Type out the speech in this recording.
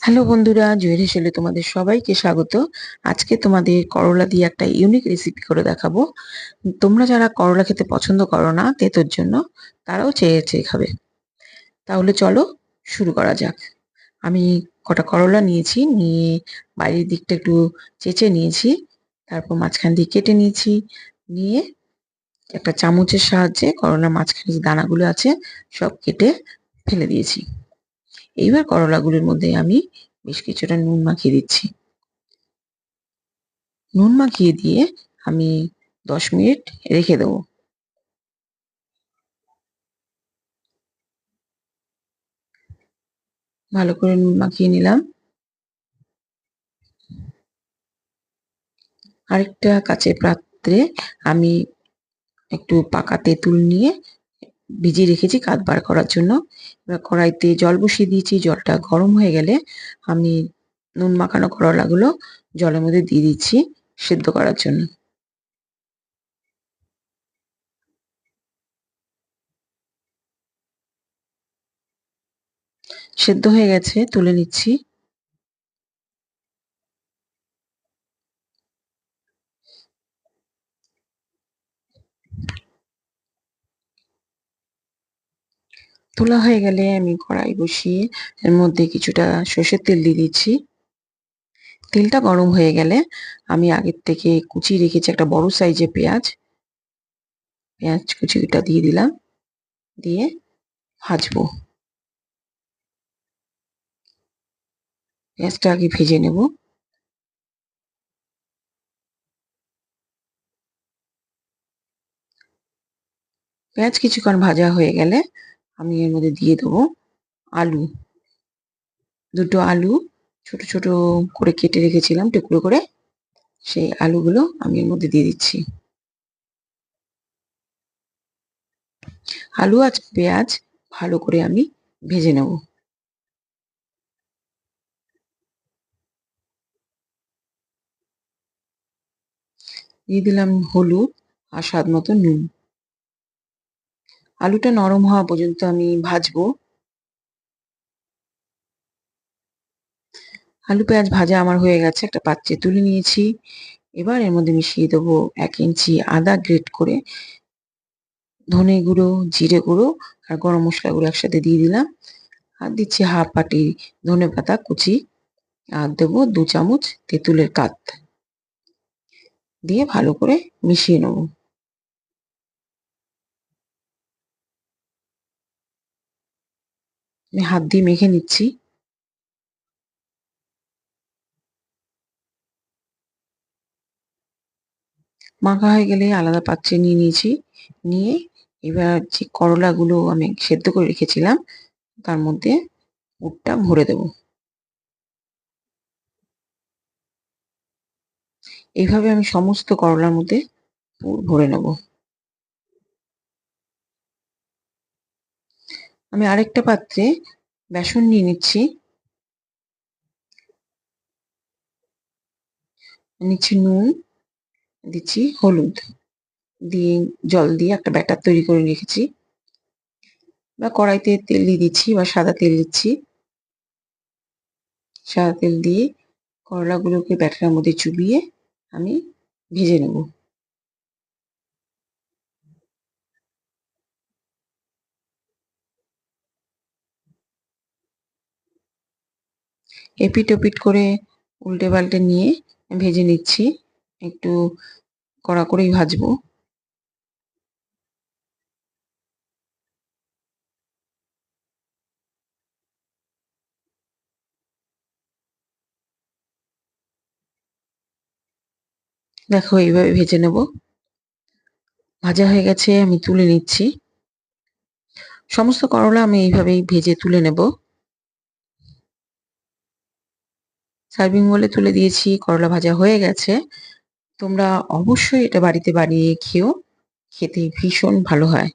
Hello বন্ধুরা, জুয়েল হেসেলে তোমাদের সবাইকে স্বাগত। আজকে তোমাদের করলা দিয়ে একটা ইউনিক রেসিপি করে দেখাবো। তোমরা যারা করলা খেতে পছন্দ করো না তেতোর জন্য, তারাও চেয়ে চেয়ে খাবে। তাহলে চলো শুরু করা যাক। আমি কটা করলা নিয়েছি, নিয়ে বাইরের দিকটা একটু চেঁচে নিয়েছি, তারপর মাঝখান দিয়ে কেটে নিয়েছি, নিয়ে একটা চামচের সাহায্যে করলার মাঝখানে যে দানাগুলো আছে সব কেটে ফেলে দিয়েছি। এইবার করলাগুলোর মধ্যে আমি বেশ কিছুটা নুন মাখিয়ে দিচ্ছি। নুন মাখিয়ে দিয়ে আমি 10 মিনিট রেখে দেবো। ভালো করে নুন মাখিয়ে নিলাম। আরেকটা কাচের পাত্রে আমি একটু পাকা তেঁতুল নিয়ে ভিজিয়ে রেখেছি কাত বার করার জন্য। এবার কড়াইতে জল বসিয়ে দিয়েছি, জলটা গরম হয়ে গেলে আমি নুন মাখানো করলাগুলো জলের মধ্যে দিয়ে দিচ্ছি সেদ্ধ করার জন্য। সেদ্ধ হয়ে গেছে, তুলে নিচ্ছি। তোলা হয়ে গেলে আমি কড়াই বসিয়ে এর মধ্যে কিছুটা সর্ষের তেল দিয়ে দিচ্ছি। তেলটা গরম হয়ে গেলে আমি আগের থেকে কুচিয়ে রেখেছি একটা বড় সাইজের পেঁয়াজ, পেঁয়াজ কুচিটা দিয়ে দিলাম, দিয়ে ভাজবো। পেঁয়াজটা আগে ভেজে নেব। পেঁয়াজ কিছুক্ষণ ভাজা হয়ে গেলে আমি এর মধ্যে দিয়ে দেবো আলু। দুটো আলু ছোট ছোট করে কেটে রেখেছিলাম টুকরো করে, সেই আলুগুলো আমি এর মধ্যে দিয়ে দিচ্ছি। আলু আর পেঁয়াজ ভালো করে আমি ভেজে নেব। দিয়ে দিলাম হলুদ আর স্বাদ মতো নুন। আলুটা নরম হওয়া পর্যন্ত আমি ভাজবো। আলু পেঁয়াজ ভাজা আমার হয়ে গেছে, একটা পাত্রে তুলে নিয়েছি। এবার এর মধ্যে মিশিয়ে দেবো 1 ইঞ্চি আদা গ্রেট করে, ধনে গুঁড়ো, জিরে গুঁড়ো আর গরম মশলা গুঁড়ো একসাথে দিয়ে দিলাম। আর দিচ্ছি হাফ বাটি ধনেপাতা কুচি, আর দেবো 2 চামচ তেঁতুলের কাত, দিয়ে ভালো করে মিশিয়ে নেবো। আমি হাত দিয়ে মেখে নিচ্ছি। মাখা হয়ে গেলে আলাদা পাত্রে নিয়ে নিয়েছি। নিয়ে এবার যে করলাগুলো আমি সেদ্ধ করে রেখেছিলাম তার মধ্যে পুরটা ভরে দেবো। এইভাবে আমি সমস্ত করলার মধ্যে পুর ভরে নেব। আমি আরেকটা পাত্রে বেসন নিয়ে নিচ্ছি। নিচ্ছি নুন, দিচ্ছি হলুদ, দিয়ে জল দিয়ে একটা ব্যাটার তৈরি করে রেখেছি। বা কড়াইতে তেল দিয়ে দিচ্ছি বা সাদা তেল দিচ্ছি। সাদা তেল দিয়ে করলাগুলোকে ব্যাটারের মধ্যে চুবিয়ে আমি ভেজে নেব। এপিট ওপিট করে উল্টে পাল্টে নিয়ে ভেজে নিচ্ছি। একটু কড়া করেই ভাজবো। দেখো এইভাবে ভেজে নেব। ভাজা হয়ে গেছে, আমি তুলে নিচ্ছি। সমস্ত করলা আমি এইভাবেই ভেজে তুলে নেব। সার্ভিং বলে তুলে দিয়েছি, করলা ভাজা হয়ে গেছে। তোমরা অবশ্যই এটা বাড়িতে বানিয়ে খেও, খেতে ভীষণ ভালো হয়।